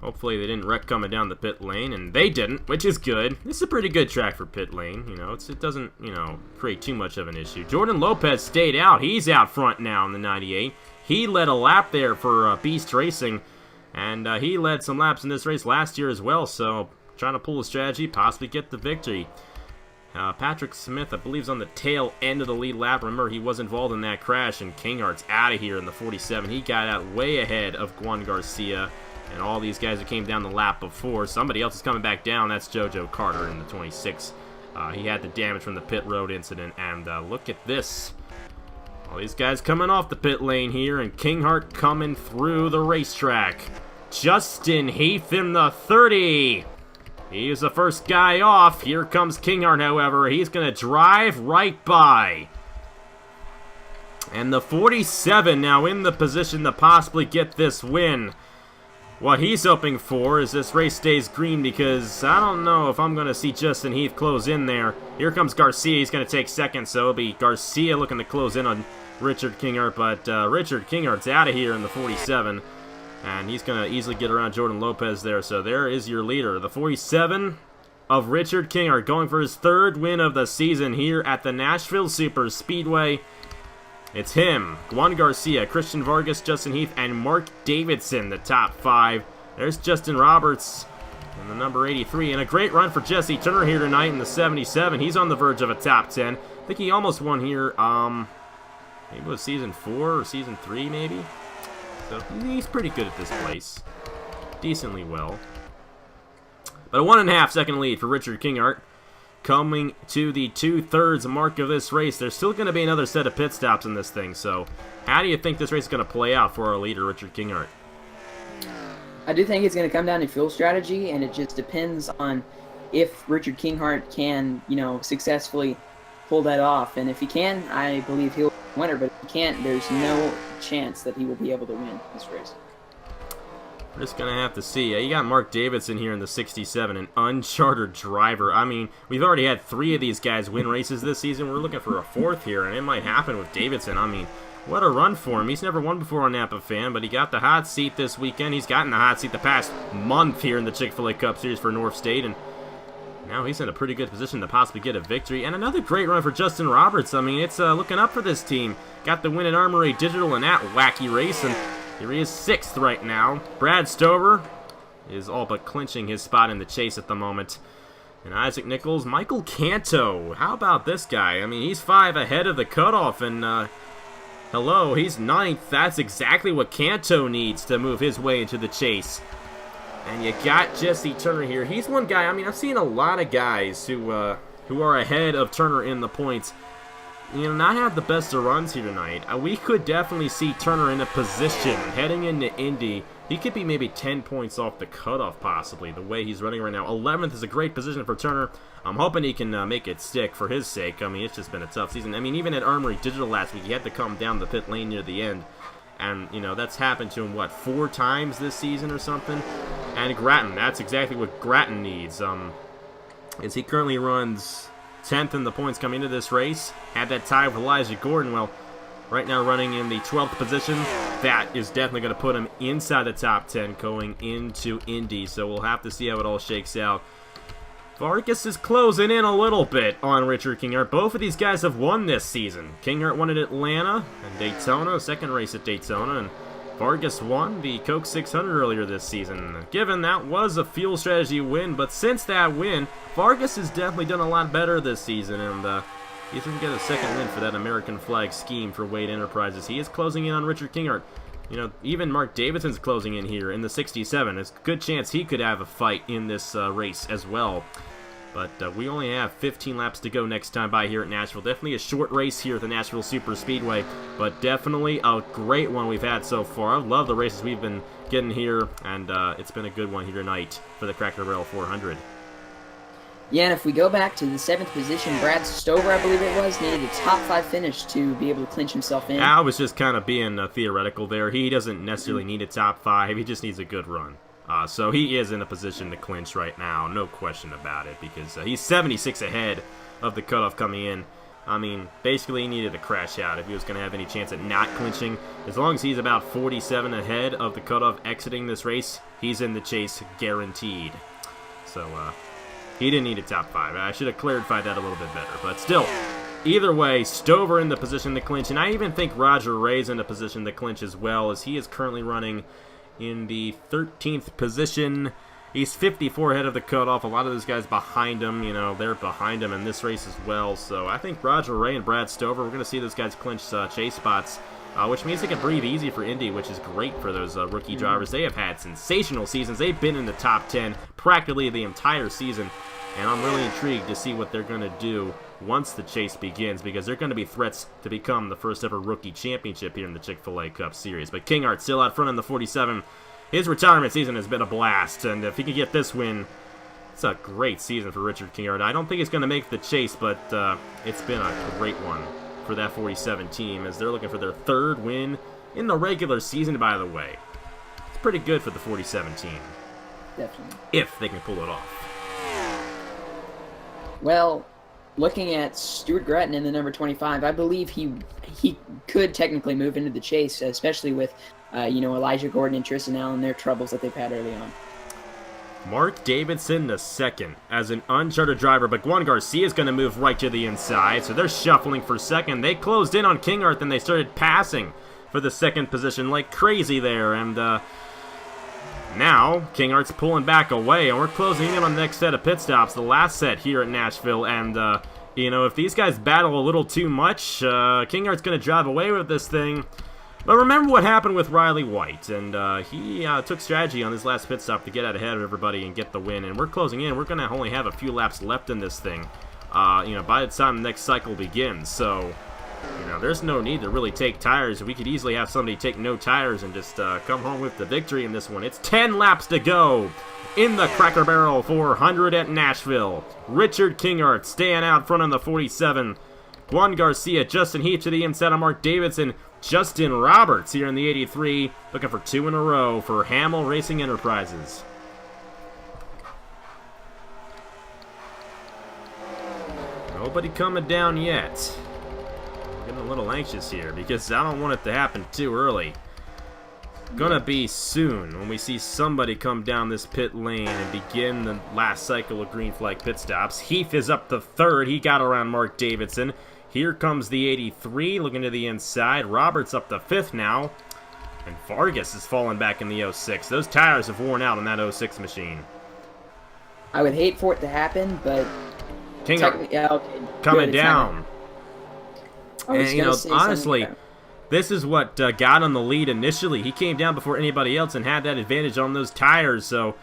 Hopefully they didn't wreck coming down the pit lane, and they didn't, which is good. This is a pretty good track for pit lane. You know, it doesn't, create too much of an issue. Jordan Lopez stayed out. He's out front now in the 98. He led a lap there for Beast Racing, and he led some laps in this race last year as well, so trying to pull a strategy, possibly get the victory. Patrick Smith, I believe, is on the tail end of the lead lap. Remember, he was involved in that crash, and Kinghart's out of here in the 47. He got out way ahead of Juan Garcia and all these guys that came down the lap before. Somebody else is coming back down. That's JoJo Carter in the 26. He had the damage from the pit road incident, and look at this. All these guys coming off the pit lane here, and Kinghart coming through the racetrack. Justin Heath in the 30. He's the first guy off. Here comes Kinghart, however. He's going to drive right by. And the 47 now in the position to possibly get this win. What he's hoping for is this race stays green, because I don't know if I'm going to see Justin Heath close in there. Here comes Garcia. He's going to take second, so it'll be Garcia looking to close in on Richard Kinghart. But Richard Kinghart's out of here in the 47. And he's going to easily get around Jordan Lopez there. So there is your leader. The 47 of Richard Kinghart going for his third win of the season here at the Nashville Superspeedway. It's him, Juan Garcia, Christian Vargas, Justin Heath, and Mark Davidson, the top 5. There's Justin Roberts in the number 83. And a great run for Jesse Turner here tonight in the 77. He's on the verge of a top 10. I think he almost won here, maybe it was season 4 or season 3 maybe. So he's pretty good at this place. Decently well. But a 1.5 second lead for Richard Kinghart. Coming to the 2/3 mark of this race. There's still going to be another set of pit stops in this thing. So how do you think this race is going to play out for our leader, Richard Kinghart? I do think it's going to come down to fuel strategy, and it just depends on if Richard Kinghart can, successfully pull that off. And if he can, I believe he'll winner, but if he can't, there's no chance that he will be able to win this race. We're just going to have to see. You got Mark Davidson here in the 67, an uncharted driver. I mean, we've already had 3 of these guys win races this season. We're looking for a 4th here, and it might happen with Davidson. I mean, what a run for him. He's never won before on Napa Fan, but he got the hot seat this weekend. He's gotten the hot seat the past month here in the Chick-fil-A Cup Series for North State, and now he's in a pretty good position to possibly get a victory. And another great run for Justin Roberts. I mean, it's looking up for this team. Got the win at Armory Digital in that wacky race, and here he is 6th right now. Brad Stover is all but clinching his spot in the chase at the moment. And Isaac Nichols, Michael Canto. How about this guy? I mean, he's 5 ahead of the cutoff, and hello, he's 9th. That's exactly what Canto needs to move his way into the chase. And you got Jesse Turner here. He's one guy, I mean, I've seen a lot of guys who are ahead of Turner in the points, not have the best of runs here tonight. We could definitely see Turner in a position heading into Indy. He could be maybe 10 points off the cutoff, possibly, the way he's running right now. 11th is a great position for Turner. I'm hoping he can make it stick for his sake. I mean, it's just been a tough season. I mean, even at Armory Digital last week, he had to come down the pit lane near the end. And, that's happened to him, 4 times this season or something? And Grattan, that's exactly what Grattan needs. As he currently runs 10th in the points coming into this race. Had that tie with Elijah Gordon. Well, right now running in the 12th position. That is definitely going to put him inside the top 10 going into Indy. So we'll have to see how it all shakes out. Vargas is closing in a little bit on Richard Kinghart. Both of these guys have won this season. Kinghart won at Atlanta and Daytona, second race at Daytona, and Vargas won the Coke 600 earlier this season. Given that was a fuel strategy win, but since that win, Vargas has definitely done a lot better this season, and he's going to get a second win for that American flag scheme for Wade Enterprises. He is closing in on Richard Kinghart. Even Mark Davidson's closing in here in the 67. There's a good chance he could have a fight in this race as well. But we only have 15 laps to go next time by here at Nashville. Definitely a short race here at the Nashville Superspeedway, but definitely a great one we've had so far. I love the races we've been getting here, and it's been a good one here tonight for the Cracker Barrel 400. Yeah, and if we go back to the 7th position, Brad Stover, I believe it was, needed a top 5 finish to be able to clinch himself in. I was just kind of being theoretical there. He doesn't necessarily need a top 5. He just needs a good run. So he is in a position to clinch right now, no question about it, because he's 76 ahead of the cutoff coming in. I mean, basically he needed to crash out if he was going to have any chance at not clinching. As long as he's about 47 ahead of the cutoff exiting this race, he's in the chase guaranteed. So, he didn't need a top 5. I should have clarified that a little bit better. But still, either way, Stover in the position to clinch. And I even think Roger Ray's in the position to clinch as well, as he is currently running in the 13th position. He's 54 ahead of the cutoff. A lot of those guys behind him, you know, they're behind him in this race as well. So I think Roger Ray and Brad Stover, we're going to see those guys clinch chase spots, which means they can breathe easy for Indy, which is great for those rookie drivers. They have had sensational seasons. They've been in the top 10 practically the entire season. And I'm really intrigued to see what they're going to do once the chase begins, because they're going to be threats to become the first ever rookie championship here in the Chick-fil-A Cup Series. But Kinghart still out front in the 47. His retirement season has been a blast, and if he can get this win, it's a great season for Richard Kinghart. I don't think he's going to make the chase, but it's been a great one for that 47 team, as they're looking for their 3rd win in the regular season, by the way. It's pretty good for the 47 team. Definitely. If they can pull it off. Well, looking at Stuart Grattan in the number 25, I believe he could technically move into the chase, especially with Elijah Gordon and Tristan Allen, their troubles that they've had early on. Mark Davidson the second as an uncharted driver, but Juan Garcia is going to move right to the inside, so they're shuffling for second. They closed in on Kinghart, then they started passing for the second position like crazy there, and now Kinghart's pulling back away, and we're closing in on the next set of pit stops, the last set here at Nashville, and if these guys battle a little too much, Kinghart's going to drive away with this thing. But remember what happened with Riley White, and he took strategy on his last pit stop to get out ahead of everybody and get the win, and we're closing in. We're going to only have a few laps left in this thing, by the time the next cycle begins, so, there's no need to really take tires. We could easily have somebody take no tires and just come home with the victory in this one. It's 10 laps to go in the Cracker Barrel 400 at Nashville. Richard Kinghart staying out front on the 47. Juan Garcia, Justin Heath to the inside of Mark Davidson. Justin Roberts here in the 83, looking for 2 in a row for Hamill Racing Enterprises. Nobody coming down yet. I'm getting a little anxious here because I don't want it to happen too early. Gonna be soon when we see somebody come down this pit lane and begin the last cycle of green flag pit stops. Heath is up to 3rd. He got around Mark Davidson. Here comes the 83, looking to the inside. Roberts up to 5th now. And Vargas is falling back in the 06. Those tires have worn out on that 06 machine. I would hate for it to happen, but... Kinghart coming down. And, honestly, this is what got on the lead initially. He came down before anybody else and had that advantage on those tires, so...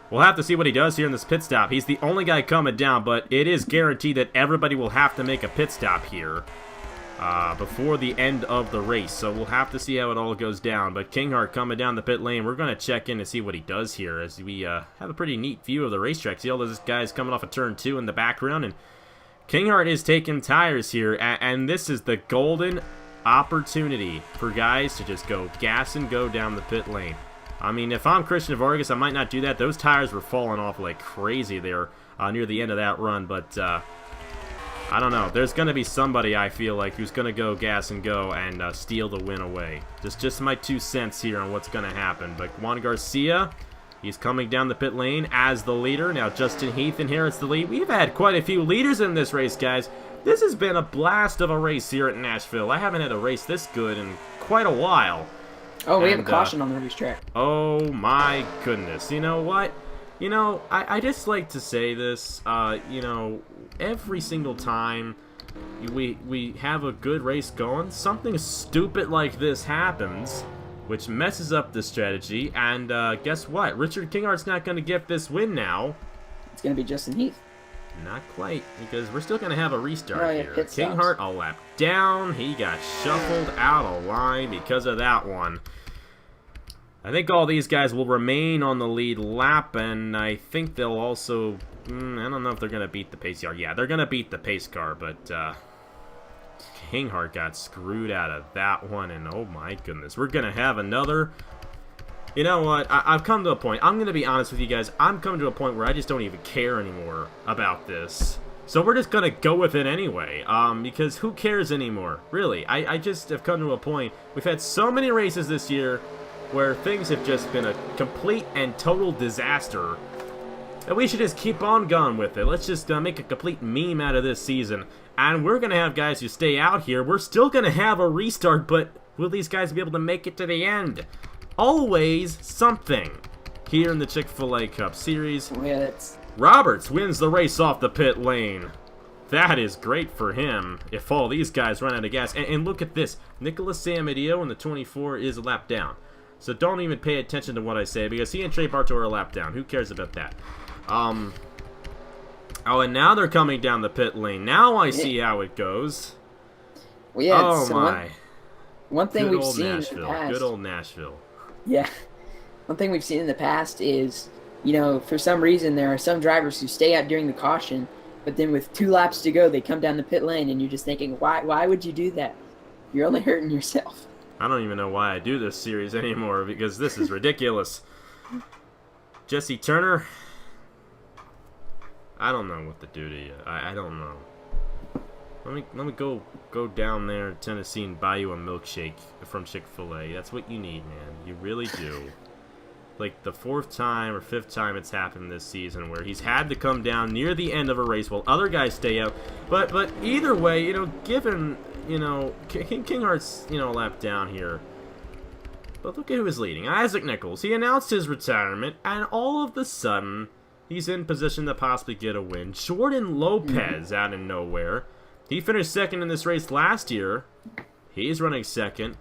We'll have to see what he does here in this pit stop. He's the only guy coming down, but it is guaranteed that everybody will have to make a pit stop here before the end of the race. So we'll have to see how it all goes down. But Kinghart coming down the pit lane. We're going to check in to see what he does here as we have a pretty neat view of the racetrack. See all those guys coming off of turn 2 in the background. And Kinghart is taking tires here. And this is the golden opportunity for guys to just go gas and go down the pit lane. I mean, if I'm Christian Vargas, I might not do that. Those tires were falling off like crazy there near the end of that run. But I don't know. There's going to be somebody, I feel like, who's going to go gas and go and steal the win away. Just my 2 cents here on what's going to happen. But Juan Garcia, he's coming down the pit lane as the leader. Now Justin Heath inherits the lead. We've had quite a few leaders in this race, guys. This has been a blast of a race here at Nashville. I haven't had a race this good in quite a while. Oh, we have a caution on the racetrack. Oh my goodness. You know what? I just like to say this, every single time we have a good race going, something stupid like this happens, which messes up the strategy, and guess what? Richard Kinghart's not going to get this win now. It's going to be Justin Heath. Not quite, because we're still going to have a restart here. Pit stops. Kinghart a lap down. He got shuffled out of line because of that one. I think all these guys will remain on the lead lap, and I think they'll also... I don't know if they're going to beat the pace car. Yeah, they're going to beat the pace car, but Kinghart got screwed out of that one, and oh my goodness. We're going to have another... You know what? I've come to a point. I'm going to be honest with you guys. I'm coming to a point where I just don't even care anymore about this. So we're just going to go with it anyway, because who cares anymore? Really, I just have come to a point. We've had so many races this year where things have just been a complete and total disaster that we should just keep on going with it. Let's just make a complete meme out of this season. And we're going to have guys who stay out here. We're still going to have a restart, but will these guys be able to make it to the end? Always something here in the Chick-fil-A Cup Series. Yeah, Roberts wins the race off the pit lane. That is great for him if all these guys run out of gas. And look at this. Nicholas Samadio in the 24 is a lap down. So don't even pay attention to what I say because he and Trey Bartow are a lap down. Who cares about that? Oh, and now they're coming down the pit lane. Now I see how it goes. Well, yeah, oh, my. One thing Good we've old seen Nashville. in the past. Good old Nashville. Yeah. One thing we've seen in the past is, you know, for some reason there are some drivers who stay out during the caution, but then with 2 laps to go, they come down the pit lane, and you're just thinking, why would you do that? You're only hurting yourself. I don't even know why I do this series anymore because this is ridiculous. Jesse Turner, I don't know what to do to you. I don't know. Let me go down there to Tennessee and buy you a milkshake from Chick-fil-A. That's what you need, man. You really do. Like the 4th time or 5th time it's happened this season where he's had to come down near the end of a race while other guys stay out. But either way, you know, given, you know, Kinghart's, you know, a lap down here. But look at who is leading. Isaac Nichols. He announced his retirement, and all of a sudden, he's in position to possibly get a win. Jordan Lopez out of nowhere. He finished 2nd in this race last year. He's running 2nd.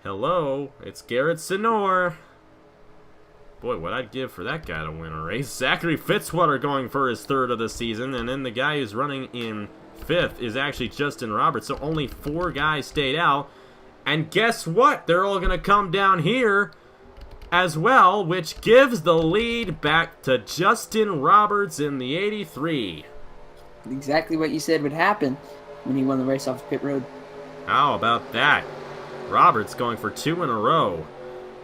Hello, it's Garrett Senor. Boy, what I'd give for that guy to win a race. Zachary Fitzwater going for his 3rd of the season, and then the guy who's running in 5th is actually Justin Roberts, so only 4 guys stayed out. And guess what? They're all going to come down here as well, which gives the lead back to Justin Roberts in the 83. Exactly what you said would happen when he won the race off the pit road. How about that? Roberts going for 2 in a row.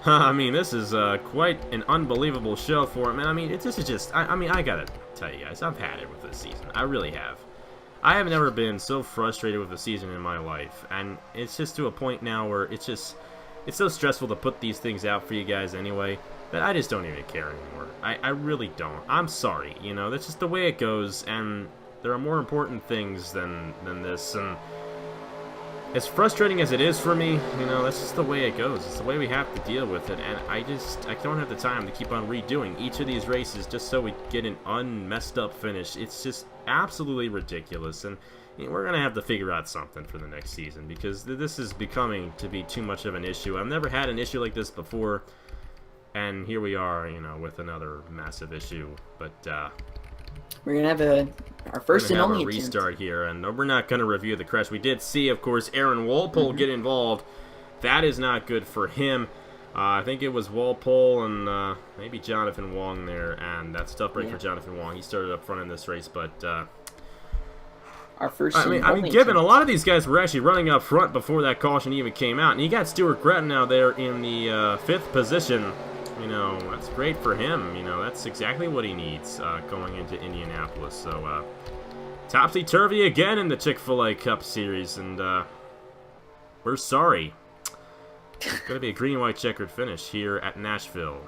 I mean, this is quite an unbelievable show for him. And I mean, this is just, I mean, I gotta tell you guys, I've had it with this season. I really have. I have never been so frustrated with a season in my life. And it's just to a point now where it's so stressful to put these things out for you guys anyway that I just don't even care anymore. I really don't. I'm sorry, you know, that's just the way it goes. And there are more important things than this. And as frustrating as it is for me, you know, that's just the way it goes. It's the way we have to deal with it, and I don't have the time to keep on redoing each of these races just so we get an unmessed up finish. It's just absolutely ridiculous, and you know, we're going to have to figure out something for the next season because this is becoming to be too much of an issue. I've never had an issue like this before, and here we are, you know, with another massive issue, but we're going to have our first and only restart here, and we're not going to review the crash. We did see, of course, Aaron Walpole get involved. That is not good for him. I think it was Walpole and maybe Jonathan Wong there, and that's a tough break for Jonathan Wong. He started up front in this race, but our first. I mean, given a lot of these guys were actually running up front before that caution even came out, and you got Stuart Gretton there in the 5th position. You know, that's great for him. You know, that's exactly what he needs going into Indianapolis. So, topsy-turvy again in the Chick-fil-A Cup Series, and we're sorry. It's going to be a green and white checkered finish here at Nashville.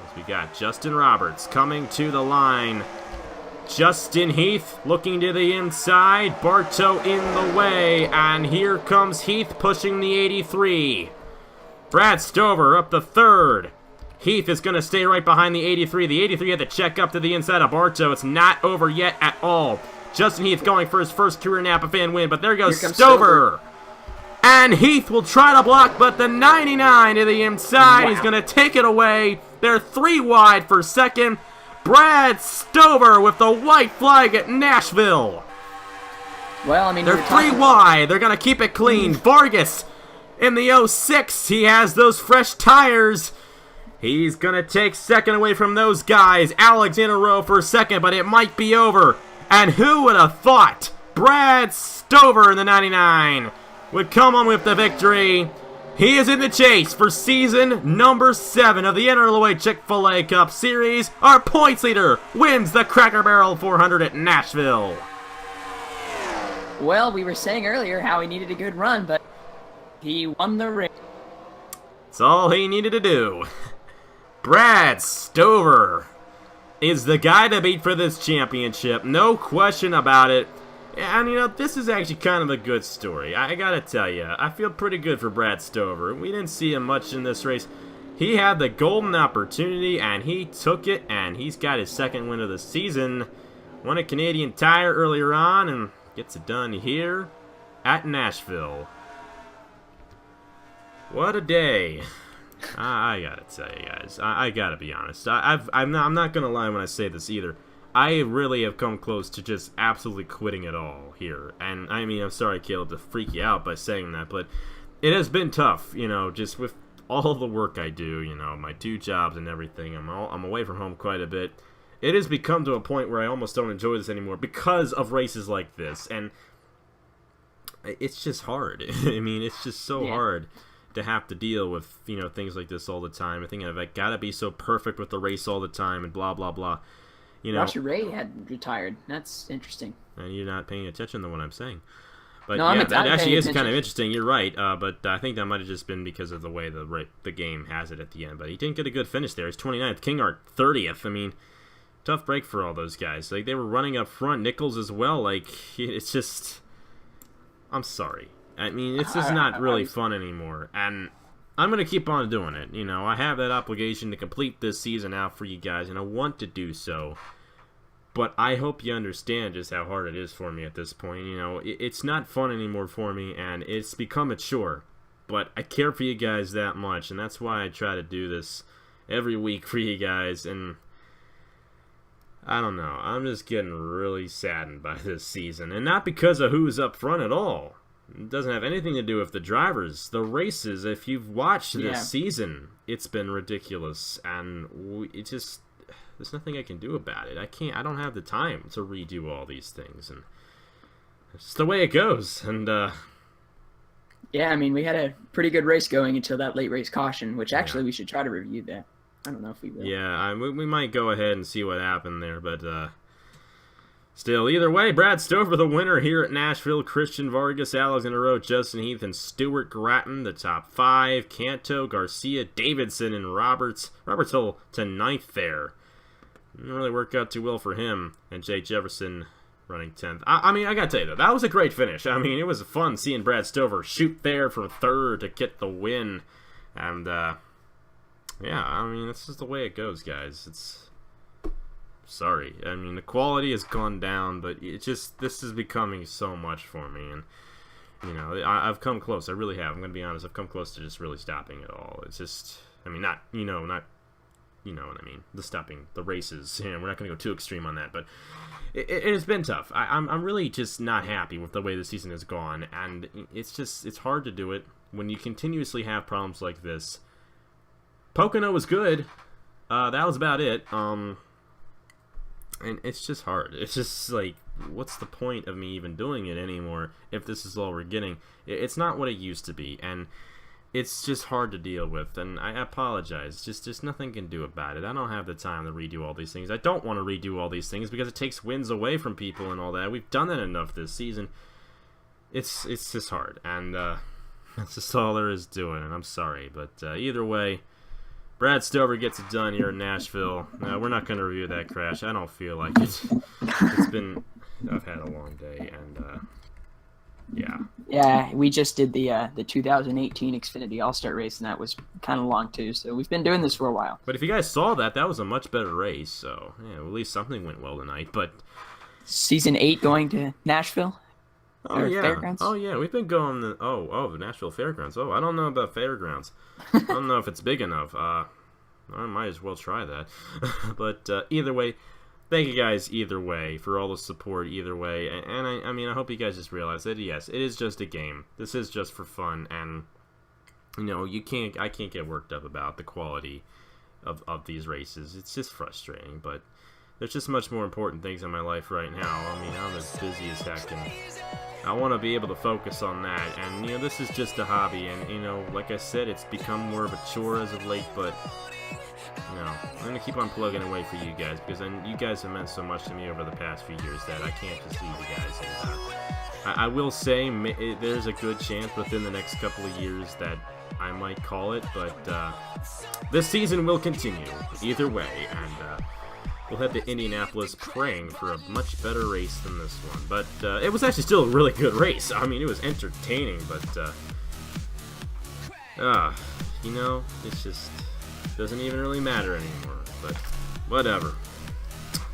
As we got Justin Roberts coming to the line. Justin Heath looking to the inside. Bartow in the way, and here comes Heath pushing the 83. Brad Stover up the 3rd. Heath is going to stay right behind the 83. The 83 had to check up to the inside of Bartow. It's not over yet at all. Justin Heath going for his first career Napa fan win, but there goes Stover. And Heath will try to block, but the 99 to the inside is going to take it away. They're 3 wide for 2nd. Brad Stover with the white flag at Nashville. Well, I mean, they're 3 wide. They're going to keep it clean. Vargas in the 06, he has those fresh tires. He's going to take 2nd away from those guys. Alex in a row for 2nd, but it might be over. And who would have thought Brad Stover in the 99 would come on with the victory. He is in the chase for season number 7 of the NRLOA Chick-fil-A Cup Series. Our points leader wins the Cracker Barrel 400 at Nashville. Well, we were saying earlier how he needed a good run, but he won the race. That's all he needed to do. Brad Stover is the guy to beat for this championship. No question about it. And, you know, this is actually kind of a good story. I gotta tell you, I feel pretty good for Brad Stover. We didn't see him much in this race. He had the golden opportunity, and he took it, and he's got his second win of the season. Won a Canadian Tire earlier on, and gets it done here at Nashville. What a day. I gotta tell you guys, I gotta be honest. I'm not gonna lie when I say this either. I really have come close to just absolutely quitting it all here. And, I mean, I'm sorry, Caleb, to freak you out by saying that, but it has been tough, you know, just with all of the work I do, you know, my 2 jobs and everything. I'm away from home quite a bit. It has become to a point where I almost don't enjoy this anymore because of races like this. And it's just hard. I mean, it's just so hard to have to deal with, you know, things like this all the time. I think I've got to be so perfect with the race all the time and blah, blah, blah. You know, Roger Ray had retired. That's interesting. And you're not paying attention to what I'm saying. But no, yeah, that actually is kind of interesting. You're right. But I think that might have just been because of the way the game has it at the end. But he didn't get a good finish there. He's 29th. Kingart 30th. I mean, tough break for all those guys. Like, they were running up front. Nichols as well. Like, it's just... I'm sorry. I mean, it's just not really fun anymore. And I'm going to keep on doing it. You know, I have that obligation to complete this season out for you guys, and I want to do so. But I hope you understand just how hard it is for me at this point. You know, it's not fun anymore for me, and it's become a chore. But I care for you guys that much, and that's why I try to do this every week for you guys. And I don't know, I'm just getting really saddened by this season. And not because of who's up front at all. It doesn't have anything to do with the drivers. The races, if you've watched this season, it's been ridiculous. And it just... There's nothing I can do about it. I don't have the time to redo all these things, and it's just the way it goes. And yeah, I mean, we had a pretty good race going until that late race caution, which actually we should try to review that. I don't know if we will. Yeah, we might go ahead and see what happened there, but still, either way, Brad Stover the winner here at Nashville. Christian Vargas, Alexander Rowe, Justin Heath, and Stuart Gratton, the top 5. Canto, Garcia, Davidson, and Roberts. Roberts Hill to 9th there. Didn't really work out too well for him. And Jay Jefferson running 10th. I mean, I gotta tell you, though, that was a great finish. I mean, it was fun seeing Brad Stover shoot there from 3rd to get the win. And, yeah, I mean, that's just the way it goes, guys. It's... Sorry. I mean, the quality has gone down, but it's just... This is becoming so much for me. And, you know, I've come close. I really have. I'm gonna be honest. I've come close to just really stopping it all. It's just... I mean, not... You know what I mean, the stopping the races. You know, we're not going to go too extreme on that, but it has been tough. I'm really just not happy with the way the season has gone, and it's hard to do it when you continuously have problems like this. Pocono was good. That was about it. And it's just hard. It's just like, what's the point of me even doing it anymore if this is all we're getting? It's not what it used to be, and it's just hard to deal with, and I apologize. Just nothing can do about it. I don't have the time to redo all these things. I don't want to redo all these things because it takes wins away from people and all that. We've done that enough this season. It's just hard, and that's just all there is to it, and I'm sorry. But either way, Brad Stover gets it done here in Nashville. We're not going to review that crash. I don't feel like it. I've had a long day, and... Yeah. Yeah, we just did the 2018 Xfinity All-Star race, and that was kind of long too. So we've been doing this for a while. But if you guys saw that was a much better race. So yeah, at least something went well tonight. But season 8 going to Nashville. Oh yeah. Fairgrounds? Oh yeah, we've been going to the Nashville Fairgrounds. Oh, I don't know about Fairgrounds. I don't know if it's big enough. I might as well try that. But either way. Thank you guys either way for all the support either way, and I mean I hope you guys just realize that yes, it is just a game. This is just for fun, and you know I can't get worked up about the quality of these races. It's just frustrating, but there's just much more important things in my life right now. I mean, I'm as busy as heck, and I want to be able to focus on that, and, you know, this is just a hobby, and, you know, like I said, it's become more of a chore as of late, but, you know, I'm going to keep on plugging away for you guys, because you guys have meant so much to me over the past few years that I can't just leave you guys, and I will say there's a good chance within the next couple of years that I might call it, but this season will continue either way, and we'll head to Indianapolis praying for a much better race than this one. But it was actually still a really good race. I mean, it was entertaining, but you know, it just doesn't even really matter anymore. But whatever.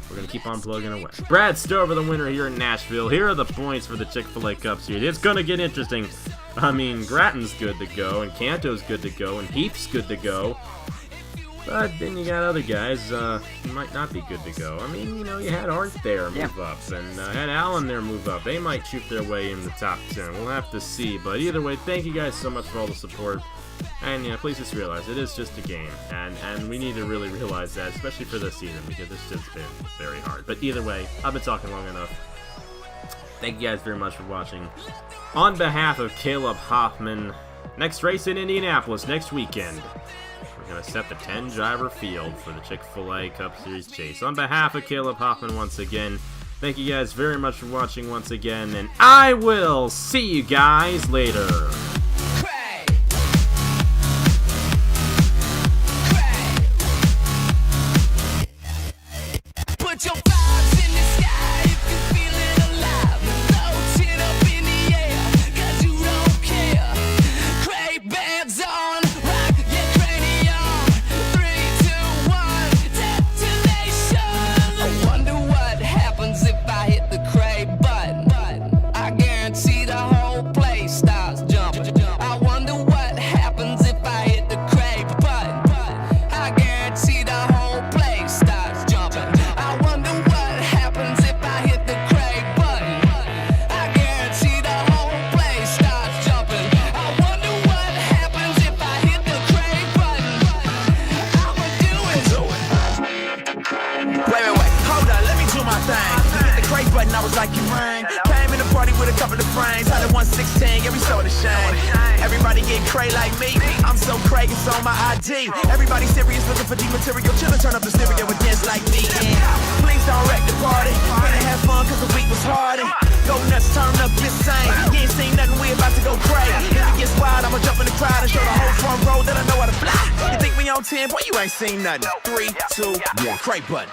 We're going to keep on plugging away. Brad Stover, the winner here in Nashville. Here are the points for the Chick-fil-A Cup Series. It's going to get interesting. I mean, Gratton's good to go, and Canto's good to go, and Heath's good to go. But then you got other guys who might not be good to go. I mean, you know, you had Art there move up, and had Allen there move up. They might shoot their way in the top 10. We'll have to see. But either way, thank you guys so much for all the support. And, yeah, please just realize it is just a game. And we need to really realize that, especially for this season, because it's just been very hard. But either way, I've been talking long enough. Thank you guys very much for watching. On behalf of Caleb Hoffman, next race in Indianapolis next weekend. We're going to set the 10-driver field for the Chick-fil-A Cup Series chase. On behalf of Caleb Hoffman once again, thank you guys very much for watching once again, and I will see you guys later. I was like you rang. Came in the party with a couple of frames. Had a 116, yeah, we saw the shame. Everybody get cray like me. I'm so cray, it's on my ID. Everybody serious looking for deep material. Chillin', turn up the stereo with dance like me. And please don't wreck the party. Gonna have fun cause the week was hard. And go nuts, turn up this same. You ain't seen nothing, we about to go crazy. If it gets wild, I'ma jump in the crowd and show the whole front row that I know how to fly. You think we on 10? Boy, you ain't seen nothing. 3, 2, 1, cray button.